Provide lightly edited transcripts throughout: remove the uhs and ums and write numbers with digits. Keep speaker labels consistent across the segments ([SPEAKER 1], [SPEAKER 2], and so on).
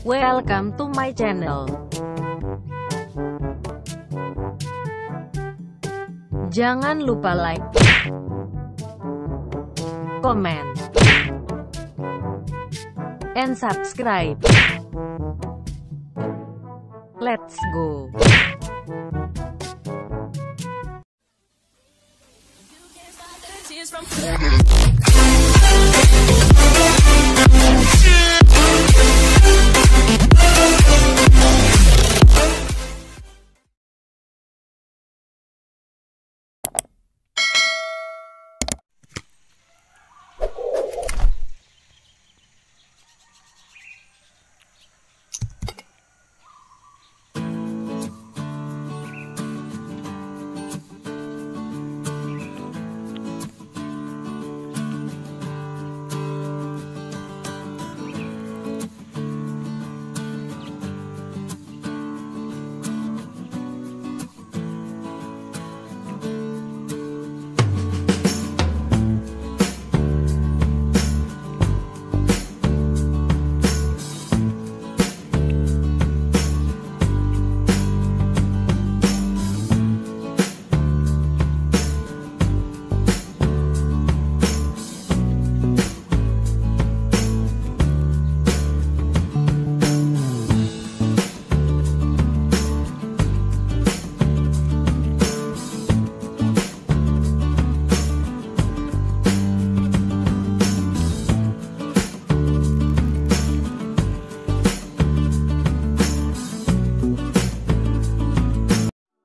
[SPEAKER 1] Welcome to my channel. Jangan lupa like, comment, and subscribe. Let's go.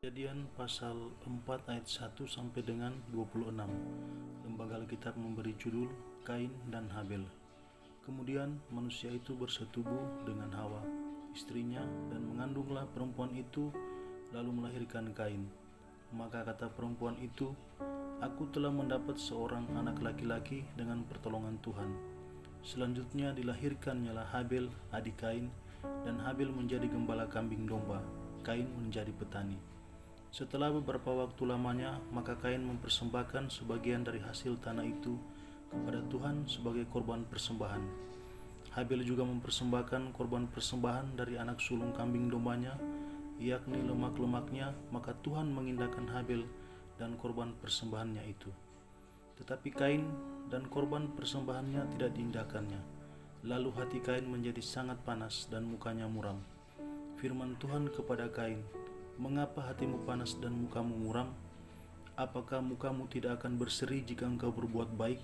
[SPEAKER 2] Kejadian pasal 4 ayat 1 sampai dengan 26. Lembaga Alkitab memberi judul Kain dan Habel. Kemudian manusia itu bersetubuh dengan Hawa, istrinya, dan mengandunglah perempuan itu, lalu melahirkan Kain. Maka kata perempuan itu, "Aku telah mendapat seorang anak laki-laki dengan pertolongan Tuhan." Selanjutnya dilahirkannya Habel, adik Kain, dan Habel menjadi gembala kambing domba, Kain menjadi petani. Setelah beberapa waktu lamanya, maka Kain mempersembahkan sebagian dari hasil tanah itu kepada Tuhan sebagai korban persembahan. Habel juga mempersembahkan korban persembahan dari anak sulung kambing dombanya, yakni lemak-lemaknya, maka Tuhan mengindahkan Habel dan korban persembahannya itu. Tetapi Kain dan korban persembahannya tidak diindahkannya. Lalu hati Kain menjadi sangat panas dan mukanya muram. Firman Tuhan kepada Kain, "Mengapa hatimu panas dan mukamu muram? Apakah mukamu tidak akan berseri jika engkau berbuat baik?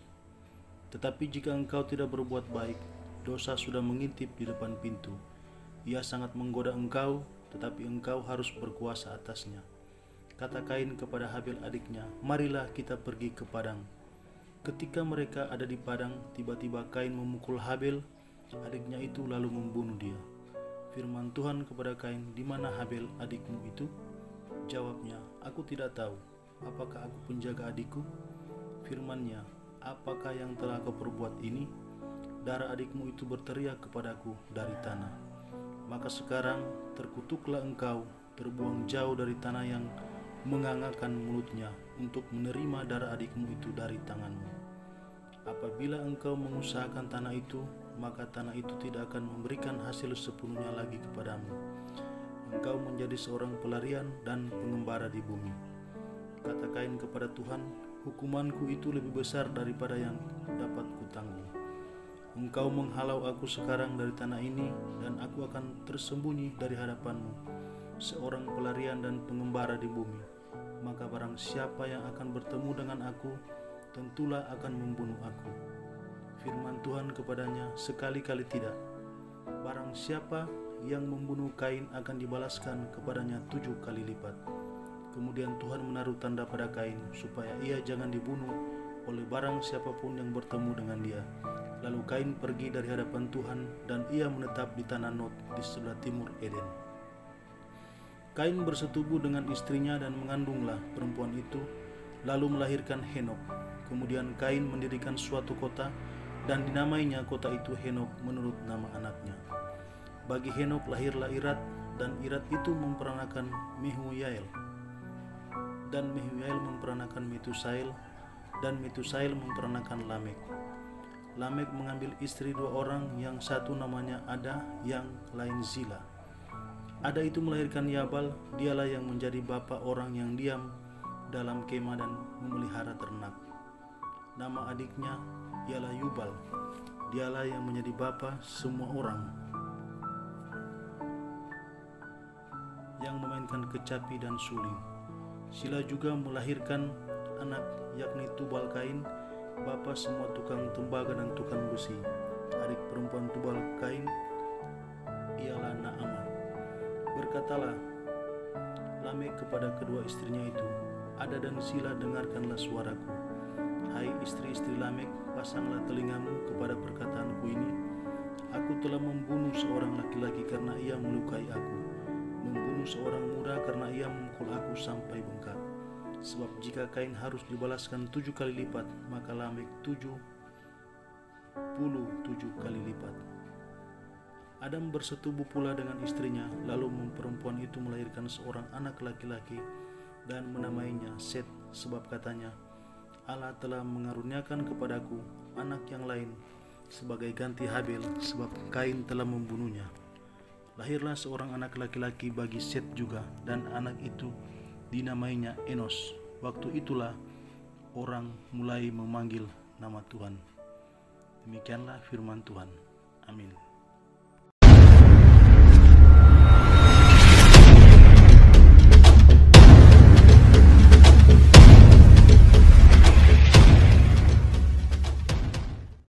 [SPEAKER 2] Tetapi jika engkau tidak berbuat baik, dosa sudah mengintip di depan pintu. Ia sangat menggoda engkau, tetapi engkau harus berkuasa atasnya." Kata Kain kepada Habel adiknya, "Marilah kita pergi ke padang." Ketika mereka ada di padang, tiba-tiba Kain memukul Habel, adiknya itu, lalu membunuh dia. Firman Tuhan kepada Kain, "Di mana Habel adikmu itu?" Jawabnya, "Aku tidak tahu. Apakah aku penjaga adikku?" Firman-Nya, "Apakah yang telah kau perbuat ini? Darah adikmu itu berteriak kepadaku dari tanah. Maka sekarang terkutuklah engkau, terbuang jauh dari tanah yang mengangakkan mulutnya untuk menerima darah adikmu itu dari tanganmu. Apabila engkau mengusahakan tanah itu, maka tanah itu tidak akan memberikan hasil sepenuhnya lagi kepadamu. Engkau menjadi seorang pelarian dan pengembara di bumi." Kata Kain kepada Tuhan, "Hukumanku itu lebih besar daripada yang dapat kutanggung. Engkau menghalau aku sekarang dari tanah ini, dan aku akan tersembunyi dari hadapanmu, seorang pelarian dan pengembara di bumi. Maka barang siapa yang akan bertemu dengan aku, tentulah akan membunuh aku." Firman Tuhan kepadanya, "Sekali-kali tidak. Barang siapa yang membunuh Kain akan dibalaskan kepadanya 7 kali lipat." Kemudian Tuhan menaruh tanda pada Kain supaya ia jangan dibunuh oleh barang siapapun yang bertemu dengan dia. Lalu Kain pergi dari hadapan Tuhan, dan ia menetap di tanah Nod di sebelah timur Eden. Kain bersetubuh dengan istrinya dan mengandunglah perempuan itu, lalu melahirkan Henok. Kemudian Kain mendirikan suatu kota, dan dinamainya kota itu Henok menurut nama anaknya. Bagi Henok lahirlah Irad, dan Irad itu memperanakan Mehujael, dan Mehujael memperanakan Metusael, dan Metusael memperanakan Lamek. Lamek mengambil istri 2 orang, yang satu namanya Ada, yang lain Zila. Ada itu melahirkan Yabal, dialah yang menjadi bapa orang yang diam dalam kemah dan memelihara ternak. Nama adiknya ialah Yubal, dialah yang menjadi bapa semua orang yang memainkan kecapi dan suling. Sila juga melahirkan anak, yakni Tubal Kain, bapa semua tukang tembaga dan tukang besi. Adik perempuan Tubal Kain ialah Naamah. Berkatalah Lamek kepada kedua istrinya itu, Ada dan Zila, dengarkanlah suaraku. Hai istri-istri Lamek, pasanglah telingamu kepada perkataanku ini. Aku telah membunuh seorang laki-laki karena ia melukai aku, membunuh seorang muda karena ia memukul aku sampai bengkak. Sebab jika Kain harus dibalaskan 7 kali lipat, maka Lamek 77 kali lipat. Adam bersetubuh pula dengan istrinya, lalu perempuan itu melahirkan seorang anak laki-laki dan menamainya Set, sebab katanya, Allah telah mengaruniakan kepadaku anak yang lain sebagai ganti Habel, sebab Kain telah membunuhnya. Lahirlah seorang anak laki-laki bagi Set juga, dan anak itu dinamainya Enos. Waktu itulah orang mulai memanggil nama Tuhan. Demikianlah firman Tuhan. Amin.